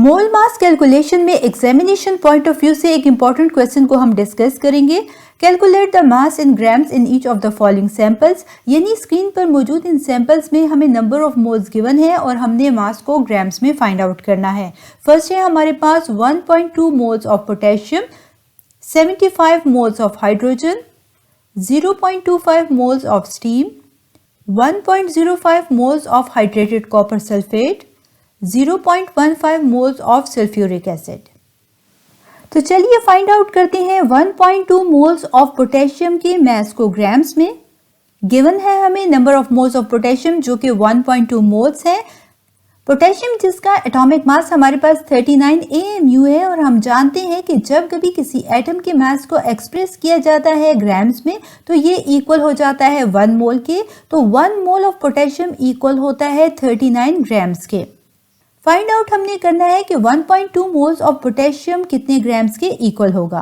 मोल मास calculation में examination point of view से एक इंपॉर्टेंट क्वेश्चन को हम डिस्कस करेंगे। Calculate the mass in grams in each of the following samples, यानी स्क्रीन पर मौजूद इन सैंपल्स में हमें नंबर ऑफ मोल्स गिवन है और हमने मास को ग्राम्स में फाइंड आउट करना है। फर्स्ट है हमारे पास 1.2 moles of potassium, 75 moles of hydrogen, 0.25 moles of steam, 1.05 moles of hydrated copper sulphate, 0.15 moles of sulphuric acid. तो चलिए फाइंड आउट करते हैं 1.2 मोल्स ऑफ पोटेशियम के मास को ग्राम्स में। गिवन है हमें number of moles of potassium जो कि 1.2 मोल्स है। पोटेशियम जिसका एटॉमिक मास हमारे पास 39 AMU है और हम जानते हैं कि जब कभी किसी एटम के मास को एक्सप्रेस किया जाता है ग्राम्स में तो ये इक्वल हो जाता है 1 मोल के। तो 1 मोल ऑफ पोटेशियम इक्वल होता है 39 ग्राम्स के। फाइंड आउट हमने करना है कि 1.2 मोल्स ऑफ पोटेशियम कितने ग्राम्स के इक्वल होगा।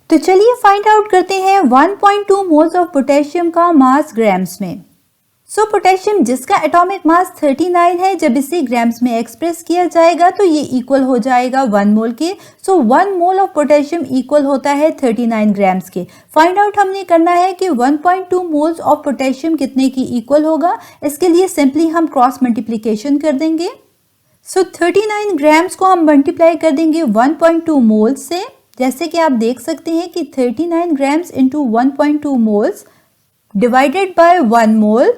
तो चलिए फाइंड आउट करते हैं 1.2 मोल्स ऑफ पोटेशियम का मास ग्राम्स में। पोटेशियम जिसका एटॉमिक मास 39 है, जब इसे ग्राम्स में एक्सप्रेस किया जाएगा तो ये इक्वल हो जाएगा 1 मोल के। 1 मोल ऑफ पोटेशियम इक्वल होता है 39 ग्राम्स के। फाइंड आउट हमने करना है कि 1.2 मोल्स ऑफ पोटेशियम कितने की इक्वल होगा। इसके लिए सिंपली हम क्रॉस मल्टीप्लिकेशन कर देंगे। 39 ग्राम्स को हम मल्टीप्लाई कर देंगे 1.2 मोल्स से। जैसे कि आप देख सकते हैं कि 39 grams into 1.2 moles divided by 1 मोल।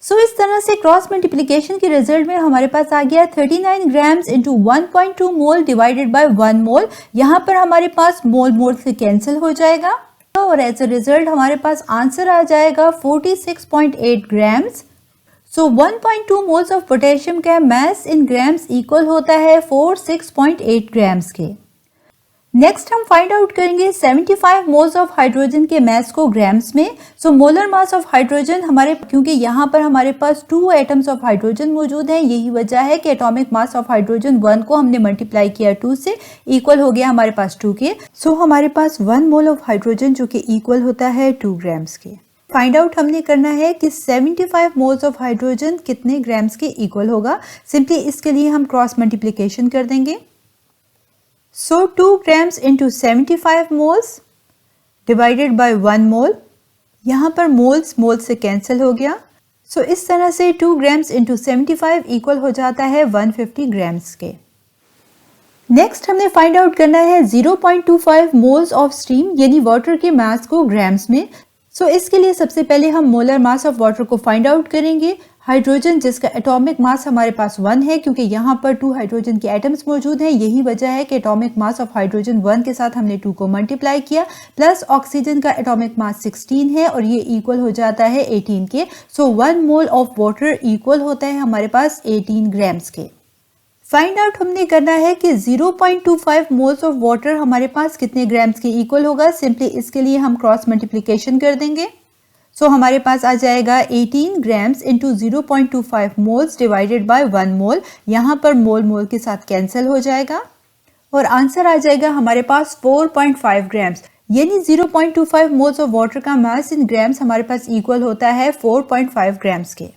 इस तरह से क्रॉस मल्टीप्लिकेशन के रिजल्ट में हमारे पास आ गया 39 grams into 1.2 mole divided by 1 मोल। यहाँ पर हमारे पास मोल मोल से कैंसिल हो जाएगा और एज अ रिजल्ट हमारे पास आंसर आ जाएगा 46.8 ग्राम्स। 1.2 मोल्स ऑफ पोटेशियम का मास इन ग्राम्स इक्वल होता है 46.8 ग्राम्स के। नेक्स्ट हम फाइंड आउट करेंगे 75 मोल्स ऑफ हाइड्रोजन के मास को ग्राम्स में। मोलर मास ऑफ हाइड्रोजन क्योंकि यहाँ पर हमारे पास 2 एटम्स ऑफ हाइड्रोजन मौजूद हैं, यही वजह है कि एटॉमिक मास ऑफ हाइड्रोजन 1 को हमने मल्टीप्लाई किया 2 से, इक्वल हो गया हमारे पास 2 के। हमारे पास 1 मोल ऑफ हाइड्रोजन जो कि इक्वल होता है 2 ग्राम्स के। फाइंड आउट हमने करना है कि 75 मोल्स ऑफ हाइड्रोजन कितने ग्राम्स के इक्वल होगा। सिंपली इसके लिए हम क्रॉस मल्टीप्लिकेशन कर देंगे। 2 grams into 75 moles divided by 1 मोल। यहाँ पर मोल्स से कैंसिल हो गया। इस तरह से 2 ग्राम्स इंटू 75 इक्वल हो जाता है 150 ग्राम्स के। नेक्स्ट हमने फाइंड आउट करना है 0.25 मोल्स ऑफ स्टीम यानी वाटर के मास को ग्राम्स में। इसके लिए सबसे पहले हम मोलर मास ऑफ वाटर को फाइंड आउट करेंगे। हाइड्रोजन जिसका एटॉमिक मास हमारे पास 1 है, क्योंकि यहाँ पर 2 हाइड्रोजन के एटम्स मौजूद हैं, यही वजह है कि एटॉमिक मास ऑफ हाइड्रोजन 1 के साथ हमने 2 को मल्टीप्लाई किया। प्लस ऑक्सीजन का एटॉमिक मास 16 है और ये इक्वल हो जाता है 18 के। 1 मोल ऑफ वाटर इक्वल होता है हमारे पास 18 ग्राम्स के। फाइंड आउट हमने करना है कि 0.25 मोल्स ऑफ वाटर हमारे पास कितने ग्राम्स के इक्वल होगा। सिंपली इसके लिए हम क्रॉस मल्टीप्लिकेशन कर देंगे। हमारे पास आ जाएगा 18 grams into 0.25 moles divided by 1 मोल। यहाँ पर मोल के साथ कैंसिल हो जाएगा और आंसर आ जाएगा हमारे पास 4.5 ग्राम्स, यानी 0.25 मोल्स ऑफ वाटर का मास इन ग्राम्स हमारे पास इक्वल होता है 4.5 ग्राम्स के।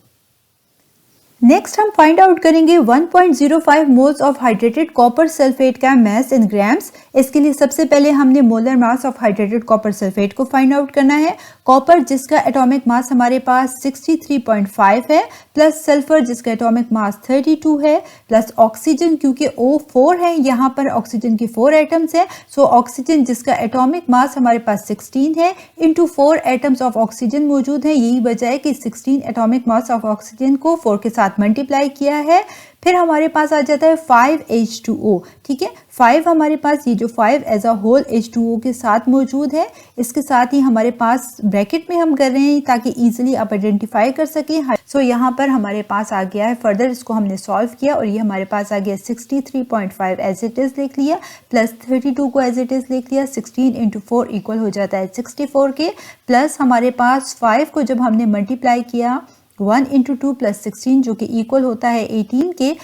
नेक्स्ट हम फाइंड आउट करेंगे 1.05 moles of hydrated copper sulphate का मास इन ग्राम्स। इसके लिए सबसे पहले हमने molar mass of hydrated copper sulphate को फाइंड आउट करना है। कॉपर जिसका एटॉमिक मास हमारे पास 63.5 है, प्लस सल्फर जिसका एटॉमिक मास 32 है, प्लस ऑक्सीजन क्योंकि O4 है, यहाँ पर ऑक्सीजन के 4 एटम्स है। ऑक्सीजन जिसका एटॉमिक मास हमारे पास 16 है इंटू 4 एटम्स ऑफ ऑक्सीजन मौजूद है, यही वजह है कि 16 एटॉमिक मास ऑफ ऑक्सीजन को 4 के साथ मल्टीप्लाई किया है। फिर हमारे पास आ जाता है 5H2O। ठीक है, 5 हमारे पास ये जो 5 एज अ होल H2O के साथ मौजूद है। इसके साथ ही हमारे पास ब्रैकेट में हम कर रहे हैं ताकि इजीली आप आइडेंटिफाई कर सकें। यहाँ पर हमारे पास आ गया है, फर्दर इसको हमने सॉल्व किया और ये हमारे पास आ गया 63.5 एज इट इज लिख लिया, प्लस 32 को एज इट इज लिख लिया। 16 इंटू 4 इक्वल हो जाता है 64 के। प्लस हमारे पास 5 को जब हमने मल्टीप्लाई किया 1 इंटू 2 प्लस 16 जो कि इक्वल होता है 18 के।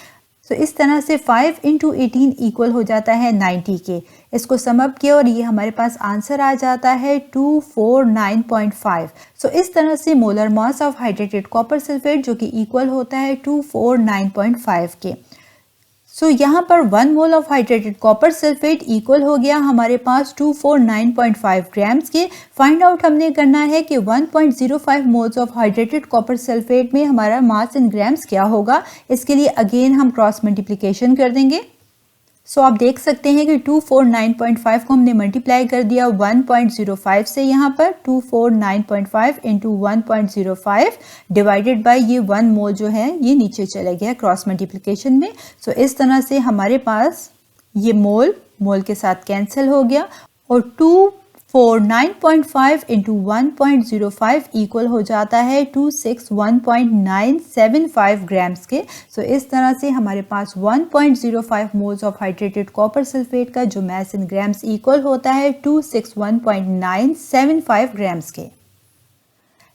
इस तरह से 5 इंटू 18 इक्वल हो जाता है 90 के। इसको सम अप किया और ये हमारे पास आंसर आ जाता है 249.5। इस तरह से molar mass of hydrated copper sulphate जो कि इक्वल होता है 249.5 के। सो यहाँ पर 1 mole of hydrated copper sulphate equal हो गया हमारे पास 249.5 ग्राम्स के। फाइंड आउट हमने करना है कि 1.05 moles of hydrated copper sulphate में हमारा मास इन ग्राम्स क्या होगा। इसके लिए अगेन हम क्रॉस मल्टीप्लिकेशन कर देंगे। सो आप देख सकते हैं कि 249.5 को हमने मल्टीप्लाई कर दिया 1.05 से। यहाँ पर 249.5 इंटू 1.05 डिवाइडेड बाय ये 1 मोल जो है ये नीचे चले गया क्रॉस मल्टीप्लिकेशन में। सो इस तरह से हमारे पास ये मोल के साथ कैंसिल हो गया और 249.5 इंटू 1.05 इक्वल हो जाता है 261.975 ग्राम्स के। सो इस तरह से हमारे पास 1.05 moles of hydrated copper sulphate का जो मास इन ग्राम्स इक्वल होता है 261.975 ग्राम्स के।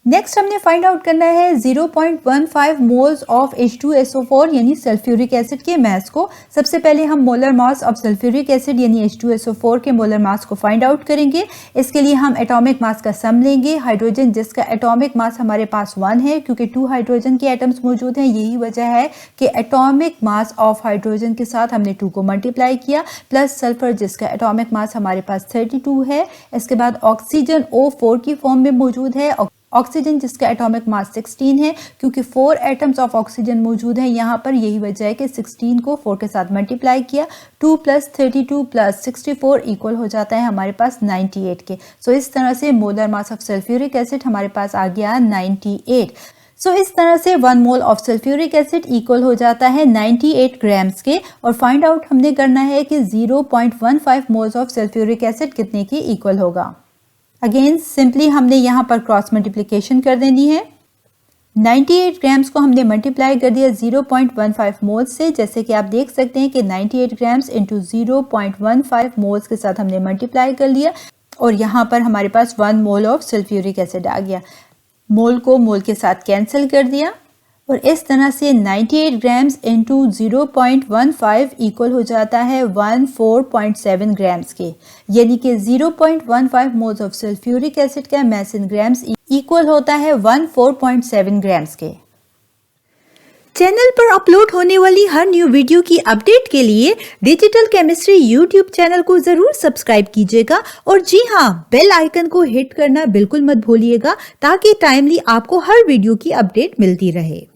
नेक्स्ट हमने फाइंड आउट करना है 0.15 मोल्स ऑफ H2SO4 यानी सल्फ्यूरिक एसिड के मास को। सबसे पहले हम molar mass of sulphuric acid यानी H2SO4 के मोलर मास को फाइंड आउट करेंगे। इसके लिए हम एटॉमिक मास का सम लेंगे। हाइड्रोजन जिसका एटॉमिक मास हमारे पास 1 है, क्योंकि 2 हाइड्रोजन के एटम्स मौजूद हैं, यही वजह है कि एटॉमिक मास ऑफ हाइड्रोजन के साथ हमने 2 को मल्टीप्लाई किया, प्लस सल्फर जिसका एटॉमिक मास हमारे पास 32 है। इसके बाद ऑक्सीजन O4 की फॉर्म में मौजूद है। ऑक्सीजन जिसका एटॉमिक मास 16 है, क्योंकि 4 एटम्स ऑफ ऑक्सीजन मौजूद हैं यहाँ पर, यही वजह है कि 16 को 4 के साथ मल्टीप्लाई किया। 2 प्लस 32 प्लस 64 इक्वल हो जाता है हमारे पास 98 के। सो इस तरह से molar mass of sulphuric acid हमारे पास आ गया 98। सो इस तरह से 1 mole of sulphuric acid equal हो जाता है 98 ग्राम्स के। और फाइंड आउट हमने करना है कि 0.15 मोल्स ऑफ सल्फ्यूरिक एसिड कितने की इक्वल होगा। अगेन सिंपली हमने यहाँ पर क्रॉस मल्टीप्लिकेशन कर देनी है। 98 ग्राम्स को हमने मल्टीप्लाई कर दिया 0.15 मोल्स से। जैसे कि आप देख सकते हैं कि 98 ग्राम्स इंटू 0.15 मोल्स के साथ हमने मल्टीप्लाई कर लिया और यहाँ पर हमारे पास 1 मोल ऑफ सल्फ्यूरिक एसिड आ गया। मोल को मोल के साथ कैंसिल कर दिया और इस तरह से 98 ग्राम्स इंटू 0.15 इक्वल हो जाता है 14.7 ग्राम्स के, यानी कि 0.15 मोल्स ऑफ सल्फ्यूरिक एसिड का मास इन ग्राम्स इक्वल होता है 14.7 ग्राम्स के। चैनल पर अपलोड होने वाली हर न्यू वीडियो की अपडेट के लिए डिजिटल केमिस्ट्री यूट्यूब चैनल को जरूर सब्सक्राइब कीजिएगा और जी हाँ, बेल आइकन को हिट करना बिल्कुल मत भूलिएगा ताकि टाइमली आपको हर वीडियो की अपडेट मिलती रहे।